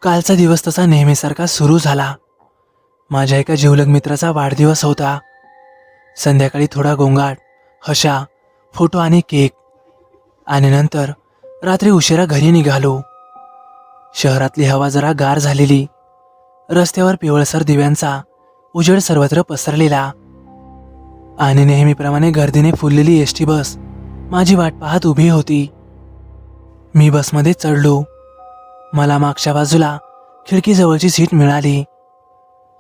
कालचा दिवस तसा नेहमीसारखा सुरू झाला. माझ्या एका जिवलग मित्राचा वाढदिवस होता. संध्याकाळी थोडा गोंगाट, हशा, फोटो आणि केक, आणि नंतर रात्री उशिरा घरी निघालो. शहरातली हवा जरा गार झालेली. रस्त्यावर पिवळसर दिव्यांचा उजेड सर्वत्र पसरलेला आणि नेहमीप्रमाणे गर्दीने फुललेली एसटी बस माझी वाट पाहत उभी होती. मी बसमध्ये चढलो. मला मागच्या बाजूला खिडकीजवळची सीट मिळाली.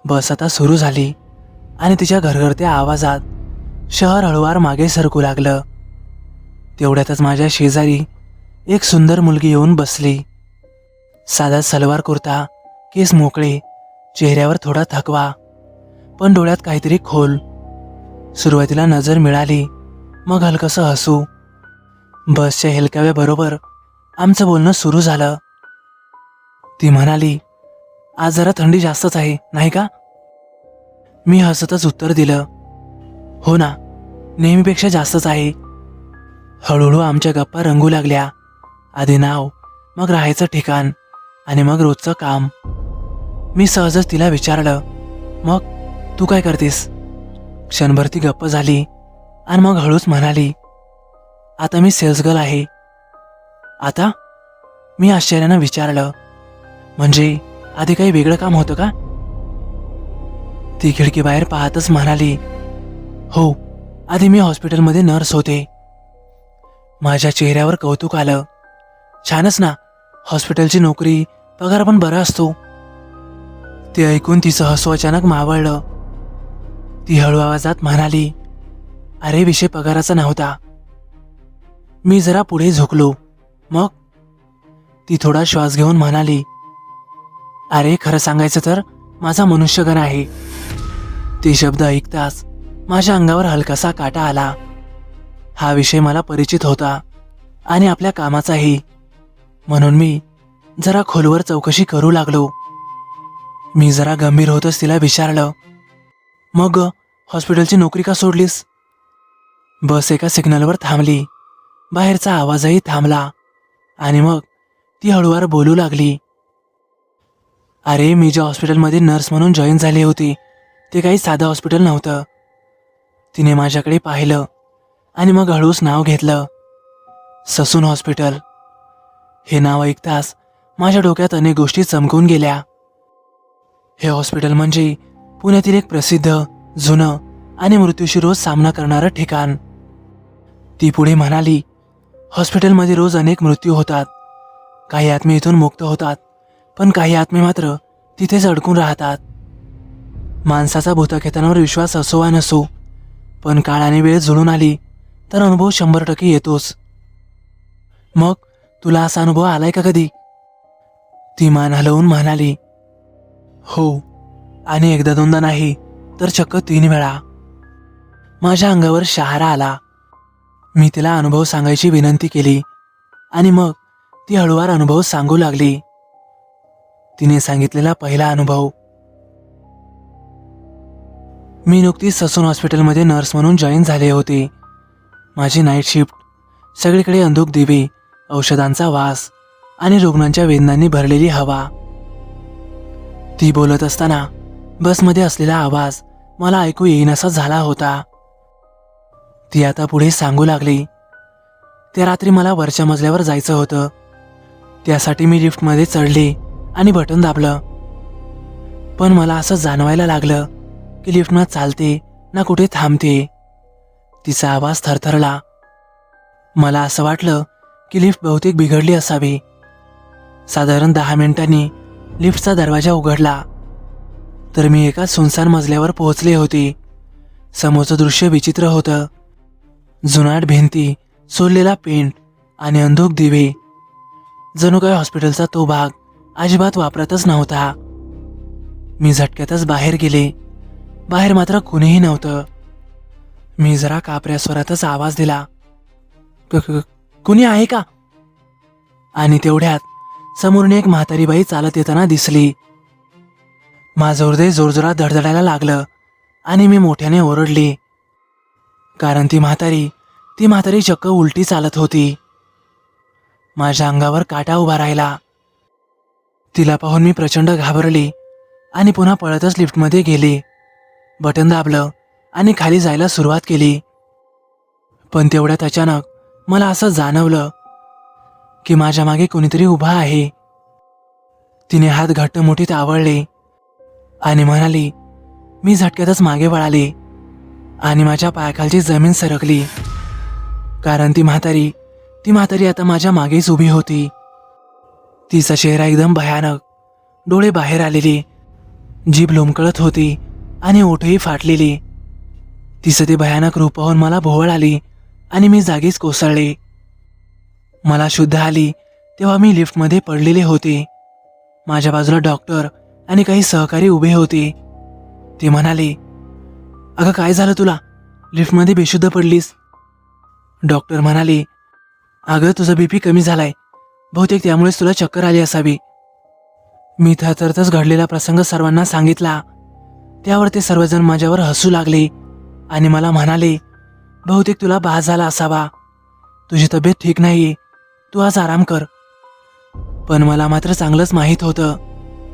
बस आता सुरू झाली आणि तिच्या घरघरत्या आवाजात शहर हळूवार मागे सरकू लागलं. तेवढ्यातच माझ्या शेजारी एक सुंदर मुलगी येऊन बसली. साधा सलवार कुर्ता, केस मोकळे, चेहऱ्यावर थोडा थकवा, पण डोळ्यात काहीतरी खोल. सुरुवातीला नजर मिळाली, मग हलकसं हसू. बसच्या हेलकाव्याबरोबर आमचं बोलणं सुरू झालं. ती म्हणाली, आज जरा थंडी जास्तच आहे नाही का? मी हसतच उत्तर दिलं, हो ना, नेहमीपेक्षा जास्तच आहे. हळूहळू आमच्या गप्पा रंगू लागल्या. आधी नाव, मग राहायचं ठिकाण आणि मग रोजचं काम. मी सहजच तिला विचारलं, मग तू काय करतेस? क्षणभर ती गप्प झाली आणि मग हळूच म्हणाली, आता मी सेल्स गर्ल आहे. आता? मी आश्चर्यानं विचारलं, म्हणजे आधी काही वेगळं काम होतं का? ती खिडकीबाहेर पाहतच म्हणाली, हो, आधी मी हॉस्पिटलमध्ये नर्स होते. माझ्या चेहऱ्यावर कौतुक आलं. छानच ना, हॉस्पिटलची नोकरी, पगार पण बरा असतो. ते ऐकून तिचं हसू अचानक मावळलं. ती हळू आवाजात म्हणाली, अरे विषय पगाराचा नव्हता. मी जरा पुढे झुकलो. मग? ती थोडा श्वास घेऊन म्हणाली, अरे खरं सांगायचं तर माझा मनुष्यगण आहे. ते शब्द ऐकताच माझ्या अंगावर हलकासा काटा आला. हा विषय मला परिचित होता आणि आपल्या कामाचाही, म्हणून मी जरा खोलवर चौकशी करू लागलो. मी जरा गंभीर होतच तिला विचारलं, मग हॉस्पिटलची नोकरी का सोडलीस? बस एका सिग्नलवर थांबली. बाहेरचा आवाजही थांबला आणि मग ती हळूवार बोलू लागली, अरे मी ज्या हॉस्पिटलमध्ये नर्स म्हणून जॉईन झाली होती ते काही साधं हॉस्पिटल नव्हतं. तिने माझ्याकडे पाहिलं आणि मग हळूच नाव घेतलं, ससून हॉस्पिटल. हे नाव ऐकताच माझ्या डोक्यात अनेक गोष्टी चमकून गेल्या. हे हॉस्पिटल म्हणजे पुण्यातील एक प्रसिद्ध, जुनं आणि मृत्यूशी रोज सामना करणारं ठिकाण. ती पुढे म्हणाली, हॉस्पिटलमध्ये रोज अनेक मृत्यू होतात. काही आत्मे इथून मुक्त होतात, पण काही आत्मे मात्र तिथेच अडकून राहतात. माणसाचा भूतखेतांवर विश्वास असो वा नसो, पण काळ आणि वेळ जुळून आली तर अनुभव 100% येतोच. मग तुला असा अनुभव आलाय का कधी? ती मान हलवून म्हणाली, हो, आणि एकदा दोनदा नाही तर चक्क 3 वेळा. माझ्या अंगावर शहारा आला. मी तिला अनुभव सांगायची विनंती केली आणि मग ती हळूवार अनुभव सांगू लागली. तिने सांगितलेला पहिला अनुभव, मी नुकतीच ससून हॉस्पिटलमध्ये नर्स म्हणून जॉईन झाले होते. माझी नाईट शिफ्ट. सगळीकडे अंधुक दिवे, औषधांचा वास आणि रुग्णांच्या वेदनांनी भरलेली हवा. ती बोलत असताना बसमध्ये असलेला आवाज मला ऐकू येईनासा झाला होता. ती आता पुढे सांगू लागली, त्या रात्री मला वरच्या मजल्यावर जायचं होतं. त्यासाठी मी लिफ्टमध्ये चढले आणि बटन दाबलं. पण मला असं जाणवायला लागलं की लिफ्ट ना चालते ना कुठे थांबते. तिचा आवाज थरथरला. मला असं वाटलं की लिफ्ट बहुतेक बिघडली असावी. साधारण 10 मिनिटांनी लिफ्टचा दरवाजा उघडला तर मी एका सुनसान मजल्यावर पोहोचले होते. समोरचं दृश्य विचित्र होतं. जुनाट भिंती, सोललेला पेंट आणि अंधुक दिवे. जणू काय हॉस्पिटलचा तो भाग अजिबात वापरतच नव्हता. मी झटक्यातच बाहेर गेले. बाहेर मात्र कुणीही नव्हतं. मी जरा कापऱ्या स्वरातच आवाज दिला, कुणी आहे का? आणि तेवढ्यात समोरून एक म्हातारी बाई चालत येताना दिसली. माझं हृदय जोरजोरात धडधडायला लागलं आणि मी मोठ्याने ओरडले, कारण ती म्हातारी चक्क उलटी चालत होती. माझ्या अंगावर काटा उभा राहिला. तिला पाहून मी प्रचंड घाबरली आणि पुन्हा पळतच लिफ्टमध्ये गेली. बटन दाबलं आणि खाली जायला सुरुवात केली. पण तेवढ्यात अचानक मला असं जाणवलं की माझ्या मागे कोणीतरी उभा आहे. तिने हात घट्ट मुठीत आवळले आणि म्हणाली. मी झटक्यातच मागे वळाले आणि माझ्या पायाखालची जमीन सरकली, कारण ती म्हातारी आता माझ्या मागेच उभी होती. तिचा चेहरा एकदम भयानक, डोळे बाहेर आलेले, जीभ लोंबकळत होती आणि ओठही फाटलेली. तिचं ते भयानक रूप पाहून मला भोवळ आली आणि मी जागीच कोसळले. मला शुद्ध आली तेव्हा मी लिफ्टमध्ये पडलेले होते. माझ्या बाजूला डॉक्टर आणि काही सहकारी उभे होते. ते म्हणाले, अगं काय झालं तुला, लिफ्टमध्ये बेशुद्ध पडलीस. डॉक्टर म्हणाले, अगं तुझा बीपी कमी झालाय, बहुतेक त्यामुळेच तुला चक्कर आली असावी. मी थरथरतच घडलेला प्रसंग सर्वांना सांगितला. त्यावर ते सर्वजण माझ्यावर हसू लागले आणि मला म्हणाले, बहुतेक तुला भास झाला असावा, तुझी तब्येत ठीक नाहीये, तू आज आराम कर. पण मला मात्र चांगलंच माहीत होतं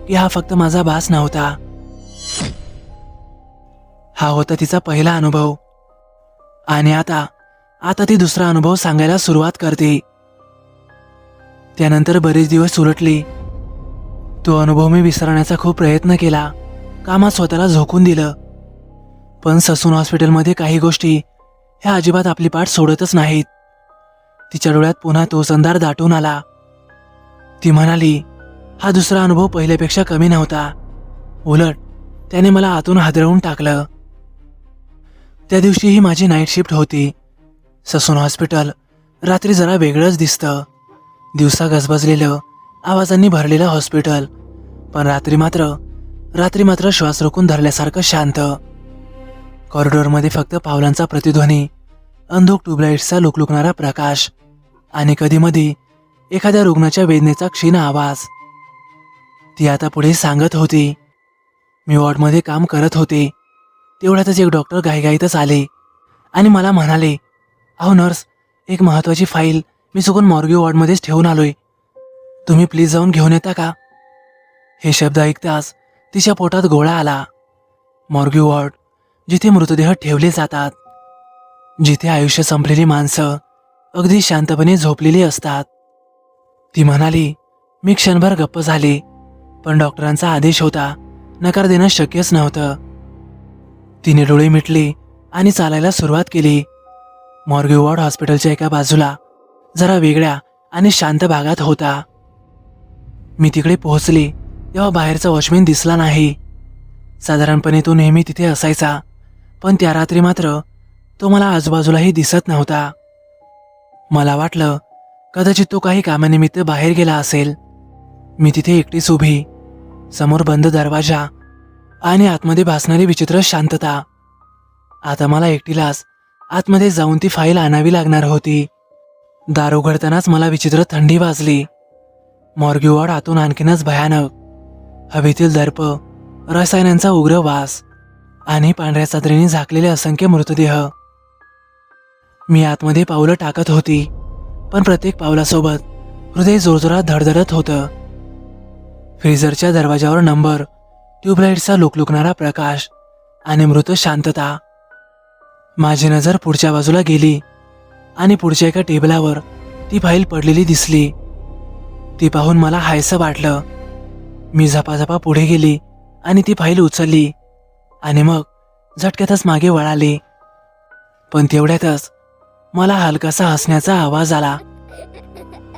की हा फक्त माझा भास नव्हता. हा होता तिचा पहिला अनुभव आणि आता ती दुसरा अनुभव सांगायला सुरुवात करते. त्यानंतर बरेच दिवस उलटले. तो अनुभव मी विसरण्याचा खूप प्रयत्न केला, कामात स्वतःला झोकून दिलं. पण ससून हॉस्पिटलमध्ये काही गोष्टी ह्या अजिबात आपली पाठ सोडतच नाहीत. तिच्या डोळ्यात पुन्हा तोच अंधार दाटून आला. ती म्हणाली, हा दुसरा अनुभव पहिल्यापेक्षा कमी नव्हता, उलट त्याने मला आतून हादरवून टाकलं. त्या दिवशी ही माझी नाईट शिफ्ट होती. ससून हॉस्पिटल रात्री जरा वेगळंच दिसतं. दिवसा गजबजलेलं, आवाजांनी भरलेलं हॉस्पिटल, पण रात्री मात्र श्वास रोखून धरल्यासारखं शांत. कॉरिडॉरमध्ये फक्त पावलांचा प्रतिध्वनी, अंधुक ट्यूबलाईट्सचा लुकलुकणारा प्रकाश आणि कधीमधी एखाद्या रुग्णाच्या वेदनेचा क्षीण आवाज. ती आता पुढे सांगत होती, मी वॉर्डमध्ये काम करत होते. तेवढ्यातच एक डॉक्टर घाईघाईतच आले आणि मला म्हणाले, अहो नर्स, एक महत्त्वाची फाईल मी चुकून मॉर्ग्यू वॉर्डमध्येच ठेवून आलोय, तुम्ही प्लीज जाऊन घेऊन येता का. हे शब्द ऐकताच तिच्या पोटात गोळा आला. मॉर्ग्यू वॉर्ड, जिथे मृतदेह ठेवले जातात, जिथे आयुष्य संपलेली माणसं अगदी शांतपणे झोपलेली असतात. ती म्हणाली. मी क्षणभर गप्प झाले, पण डॉक्टरांचा आदेश होता, नकार देणं शक्यच नव्हतं. तिने डोळे मिटले आणि चालायला सुरुवात केली. मॉर्ग्यू वॉर्ड हॉस्पिटलच्या एका बाजूला जरा वेगळ्या आणि शांत भागात होता. मी तिकडे पोहोचले तेव्हा बाहेरचा वॉचमॅन दिसला नाही. साधारणपणे तो नेहमी तिथे असायचा, पण त्या रात्री मात्र तो मला आजूबाजूलाही दिसत नव्हता. मला वाटलं कदाचित तो काही कामानिमित्त बाहेर गेला असेल. मी तिथे एकटीच उभी, समोर बंद दरवाजा आणि आतमध्ये भासणारी विचित्र शांतता. आता मला एकटीलाच आतमध्ये जाऊन ती फाईल आणावी लागणार होती. दार उघडतानाच मला विचित्र थंडी वाजली. मॉर्ग्यू वॉर्ड आतून आणखीनच भयानक. हवेतील दर्प, रसायनांचा उग्र वास आणि पांढऱ्या चादरीने झाकलेले असंख्य मृतदेह. मी आतमध्ये पावलं टाकत होती, पण प्रत्येक पावलासोबत हृदय जोरजोरात धडधडत होतं. फ्रीझरच्या दरवाजावर नंबर, ट्यूबलाईटचा लुकलुकणारा प्रकाश आणि मृत शांतता. माझी नजर पुढच्या बाजूला गेली आणि पुढच्या एका टेबलावर ती फाईल पडलेली दिसली. ती पाहून मला हायसं वाटलं. मी झपाझपा पुढे गेली आणि ती फाईल उचलली आणि मग झटक्यातच मागे वळाले. पण तेवढ्यातच मला हलकासा हसण्याचा आवाज आला.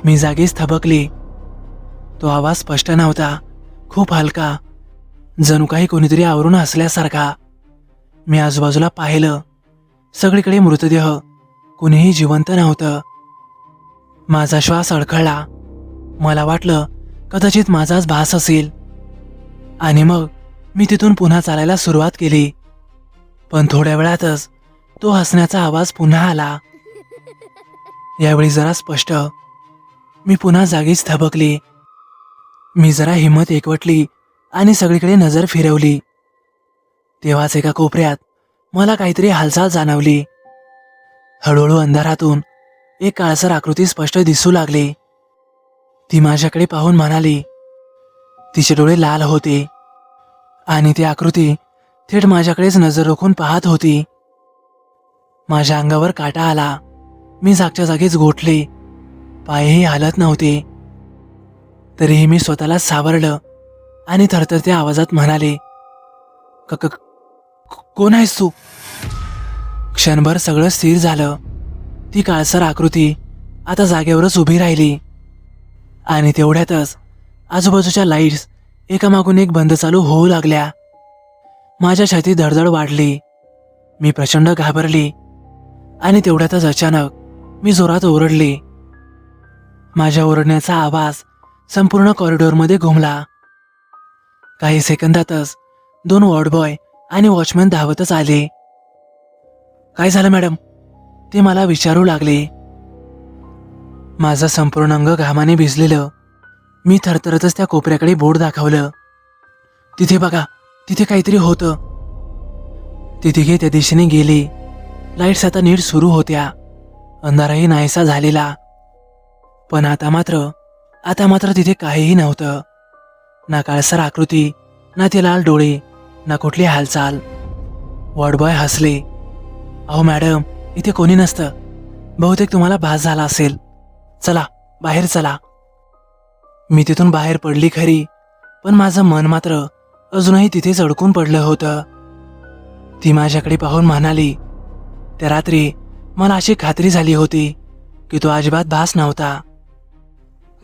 मी जागीच थबकली. तो आवाज स्पष्ट नव्हता, खूप हलका, जणू काही कोणीतरी आवरून हसल्यासारखा. मी आजूबाजूला पाहिलं. सगळीकडे मृतदेह, कुणीही जिवंत नव्हतं. माझा श्वास अडखळला. मला वाटलं कदाचित माझाच भास असेल आणि मग मी तिथून पुन्हा चालायला सुरुवात केली. पण थोड्या वेळातच तो हसण्याचा आवाज पुन्हा आला. यावेळी जरा स्पष्ट. मी पुन्हा जागीच थबकली. मी जरा हिंमत एकवटली आणि सगळीकडे नजर फिरवली. तेव्हाच एका कोपऱ्यात मला काहीतरी हालचाल जाणवली. हळूहळू अंधारातून एक काळसर आकृती स्पष्ट दिसू लागली. ती माझ्याकडे पाहून म्हणाली, तिचे डोळे लाल होते आणि ती आकृती थेट माझ्याकडेच नजर रोखून पाहत होती. माझ्या अंगावर काटा आला. मी जागच्या जागीच गोठले. पायही हालत नव्हते. तरीही मी स्वतःला सावरलं आणि थरथरत्या आवाजात म्हणाले, "क क कोण आहेस तू?" क्षणभर सगळं स्थिर झालं. ती काळसर आकृती आता जागेवरच उभी राहिली आणि तेवढ्यातच आजूबाजूच्या लाईट्स एकामागून एक बंद चालू होऊ लागल्या. माझ्या छातीत धडधड वाढली. मी प्रचंड घाबरली आणि तेवढ्यातच अचानक मी जोरात ओरडले. माझ्या ओरडण्याचा आवाज संपूर्ण कॉरिडॉरमध्ये घुमला. काही सेकंदातच 2 वॉर्डबॉय आणि वॉचमॅन धावतच आले. "काय झालं मॅडम?" ते मला विचारू लागले. माझं संपूर्ण अंग घामाने भिजलेलं. मी थरथरतच त्या कोपऱ्याकडे बोट दाखवलं. "तिथे बघा, तिथे काहीतरी होतं." ती तिघे त्या दिशेने गेली. लाईट्स आता नीट सुरू होत्या. अंधारही नाहीसा झालेला. पण आता मात्र तिथे काहीही नव्हतं. ना काळसर आकृती, ना ते लाल डोळे, ना कुठली हालचाल. वॉर्डबॉय हसले. "अहो मॅडम, इथे कोणी नसतं. बहुतेक तुम्हाला भास झाला असेल. चला, बाहेर चला." मी तिथून बाहेर पडली खरी, पण माझं मन मात्र अजूनही तिथेच अडकून पडलं होतं. ती माझ्याकडे पाहून म्हणाली, "त्या रात्री मला अशी खात्री झाली होती की तो अजिबात भास नव्हता.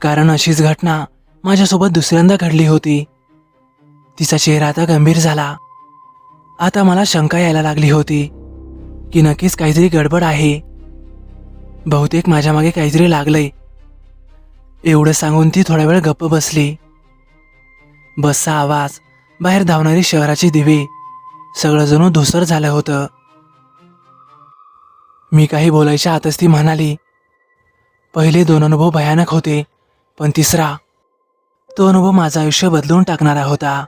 कारण अशीच घटना माझ्यासोबत दुसऱ्यांदा घडली होती." तिचा चेहरा आता गंभीर झाला. आता मला शंका यायला लागली होती की नक्कीच काहीतरी गडबड आहे. बहुतेक माझ्या मागे काहीतरी लागलंय. एवढं सांगून ती थोडा वेळ गप्प बसली. बसचा आवाज, बाहेर धावणारी शहराची दिवे, सगळं जणू धुसर झालं होतं. मी काही बोलायच्या आतच ती म्हणाली, "पहिले 2 अनुभव भयानक होते, पण तिसरा, तो अनुभव माझं आयुष्य बदलून टाकणारा होता."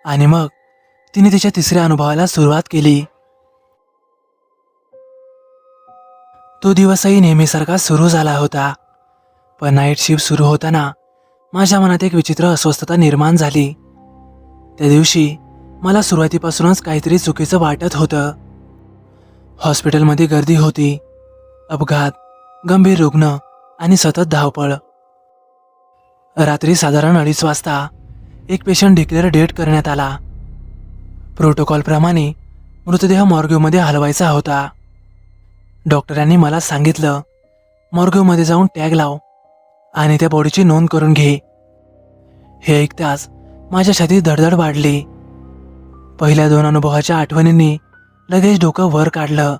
आणि मग तिने तिच्या तिसऱ्या अनुभवाला सुरुवात केली. तो दिवसही नेहमीसारखा सुरू झाला होता. पण नाईट शिफ्ट सुरू होताना माझ्या मनात एक विचित्र अस्वस्थता निर्माण झाली. त्या दिवशी मला सुरुवातीपासूनच काहीतरी चुकीचं वाटत होतं. हॉस्पिटलमध्ये गर्दी होती, अपघात, गंभीर रुग्ण आणि सतत धावपळ. रात्री साधारण 2:30 वाजता एक पेशंट डिक्लेअर डेट करण्यात आला. प्रोटोकॉलप्रमाणे मृतदेह मॉर्ग्यूमध्ये हलवायचा होता. डॉक्टरांनी मला सांगितलं, "मॉर्ग्यूमध्ये जाऊन टॅग लाव आणि त्या बॉडीची नोंद करून घे." हे ऐकताच माझ्या छातीत धडधड वाढली. पहिल्या 2 अनुभवाच्या आठवणींनी लगेच डोकं वर काढलं.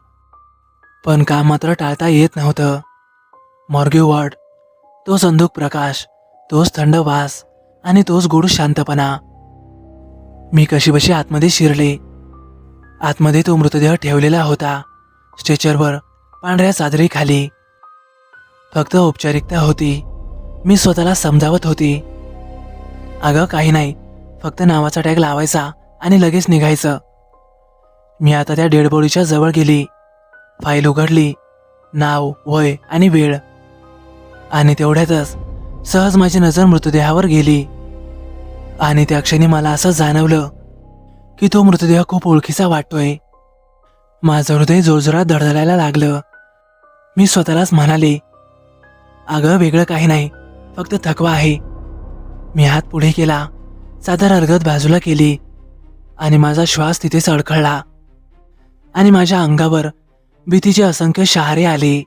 पण काम मात्र टाळता येत नव्हतं. मॉर्ग्यू वॉर्ड, तोच अंधुक प्रकाश, तोच थंड वास आणि तोच गोड शांतपणा. मी कशीबशी आतमध्ये शिरले. आतमध्ये तो मृतदेह ठेवलेला होता, स्ट्रेचरवर, पांढऱ्या चादरीखाली. फक्त औपचारिकता होती. मी स्वतःला समजावत होती, "अगं काही नाही, फक्त नावाचा टॅग लावायचा आणि लगेच निघायचं." मी आता त्या डेड बॉडीच्या जवळ गेली. फाईल उघडली, नाव, वय आणि वेळ. आणि तेवढ्यातच सहज माझी नजर मृतदेहावर गेली. आणि त्या क्षणी मला असं जाणवलं की तो मृतदेह खूप ओळखीचा वाटतोय. माझं हृदय जोरजोरात धडधडायला लागलं. मी स्वतःलाच म्हणाले, "अगं वेगळं काही नाही, फक्त थकवा आहे." मी हात पुढे केला, चादर अलगद बाजूला केली आणि माझा श्वास तिथेच अडखळला. आणि माझ्या अंगावर भीतीचे असंख्य शहारे आले.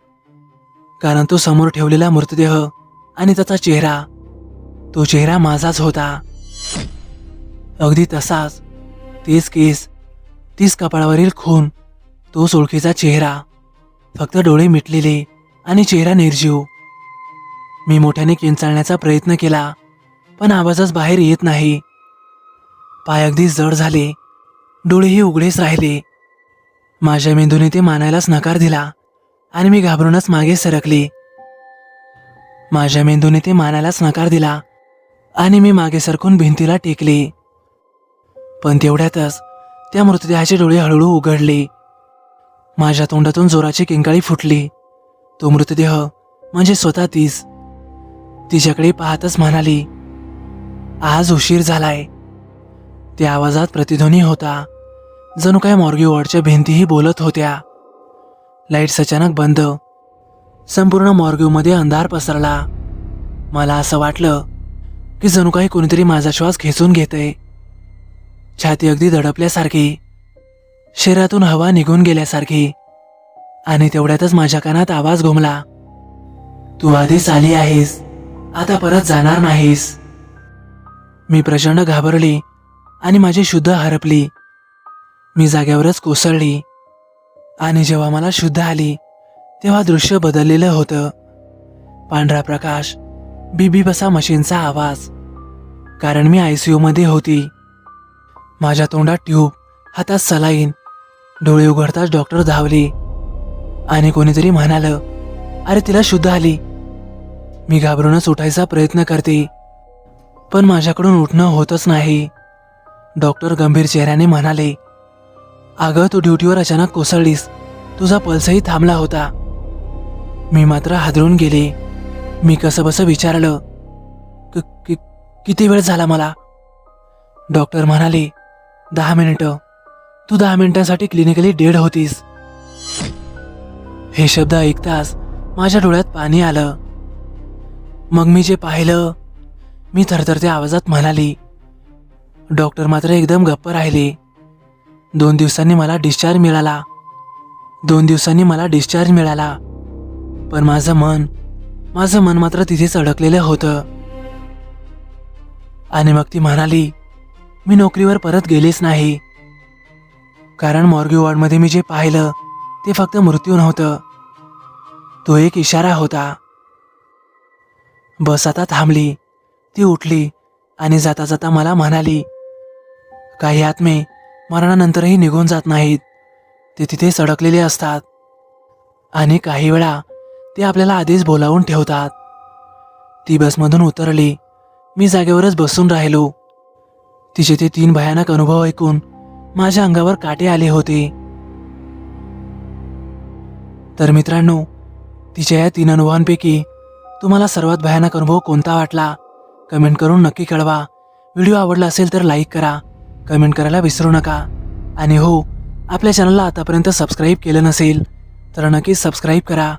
कारण तो समोर ठेवलेला मृतदेह आणि त्याचा चेहरा, तो चेहरा माझाच होता. अगदी तसाच. तेच केस, तीच कपाळावरील खून, तोच ओळखीचा चेहरा, फक्त डोळे मिटलेले आणि चेहरा निर्जीव. मी मोठ्याने किंचाळण्याचा प्रयत्न केला, पण आवाजच बाहेर येत नाही. पाय अगदी जड झाले, डोळेही उघडेच राहिले. माझ्या मेंदूने ते मानायलाच नकार दिला आणि मी घाबरूनच मागे सरकली. माझ्या मेंदूने ते मानायलाच नकार दिला आणि मी मागे सरकून भिंतीला टेकले. पण तेवढ्यातच त्या मृतदेहाचे डोळे हळूहळू उघडले. माझ्या तोंडातून जोराची किंकाळी फुटली. तो मृतदेह म्हणजे स्वतः तीच. तिच्याकडे पाहतच म्हणाली, आज उशीर झालाय. त्या आवाजात प्रतिध्वनी होता, जणू काय मॉर्गी वॉर्डच्या भिंतीही बोलत होत्या. लाईट्स अचानक बंद. संपूर्ण मॉर्ग्यूमध्ये अंधार पसरला. मला असं वाटलं की जणू काही कोणीतरी माझा श्वास खेचून घेतंय. छाती अगदी दडपल्यासारखी, शरीरातून हवा निघून गेल्यासारखी. आणि तेवढ्यातच माझ्या कानात आवाज घुमला, तू आधीच आली आहेस, आता परत जाणार नाहीस. मी प्रचंड घाबरली आणि माझी शुद्ध हरपली. मी जागेवरच कोसळली. आणि जेव्हा मला शुद्ध आली तेव्हा दृश्य बदललेलं होतं. पांढरा प्रकाश, बीबी बसा मशीनचा आवाज. कारण मी ICU मध्ये होती. माझ्या तोंडात ट्यूब, हातात सलाईन. डोळे उघडताच डॉक्टर धावली आणि कोणीतरी म्हणालं, अरे तिला शुद्ध आली. मी घाबरूनच उठायचा प्रयत्न करते, पण माझ्याकडून उठणं होतच नाही. डॉक्टर गंभीर चेहऱ्याने म्हणाले, अगं तू ड्युटीवर अचानक कोसळलीस, तुझा पल्सही थांबला होता. मी मात्र हादरून गेले. मी कसंबसं विचारलं, किती वेळ झाला मला? डॉक्टर म्हणाले, 10 मिनिटं. तू 10 मिनिटांसाठी क्लिनिकली डेड होतीस. हे शब्द ऐकताच माझ्या डोळ्यात पाणी आलं. मग मी जे पाहिलं, मी थरथरत्या आवाजात म्हणाली. डॉक्टर मात्र एकदम गप्प राहिले. 2 दिवसांनी मला डिस्चार्ज मिळाला. पण माझं मन मात्र तिथेच अडकलेलं होतं. आणि मग ती म्हणाली, मी नोकरीवर परत गेलेच नाही. कारण मॉर्गी वॉर्डमध्ये मी जे पाहिलं ते फक्त मृत्यू नव्हतं, तो एक इशारा होता. बस आता थांबली. ती उठली आणि जाता जाता मला म्हणाली, काही आत्मे मरणानंतरही निघून जात नाहीत, ते तिथेच अडकलेले असतात. आणि काही वेळा ते आपल्याला आधीच बोलावून ठेवतात. ती बसमधून उतरली. मी जागेवरच बसून राहिलो. तिचे ते 3 भयानक अनुभव ऐकून माझ्या अंगावर काटे आले होते. तर मित्रांनो, तिच्या या 3 अनुभवांपैकी तुम्हाला सर्वात भयानक अनुभव कोणता वाटला? कमेंट करून नक्की कळवा. व्हिडिओ आवडला असेल तर लाईक करा, कमेंट करायला विसरू नका. आणि हो, आपल्या चॅनलला आतापर्यंत सबस्क्राईब केलं नसेल तर नक्की सबस्क्राईब करा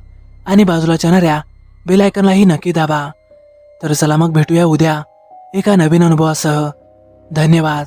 आणि बाजूला येणाऱ्या बेल आयकॉनलाही नक्की दाबा. तर चला मग भेटूया उद्या एका नवीन अनुभवासह. धन्यवाद.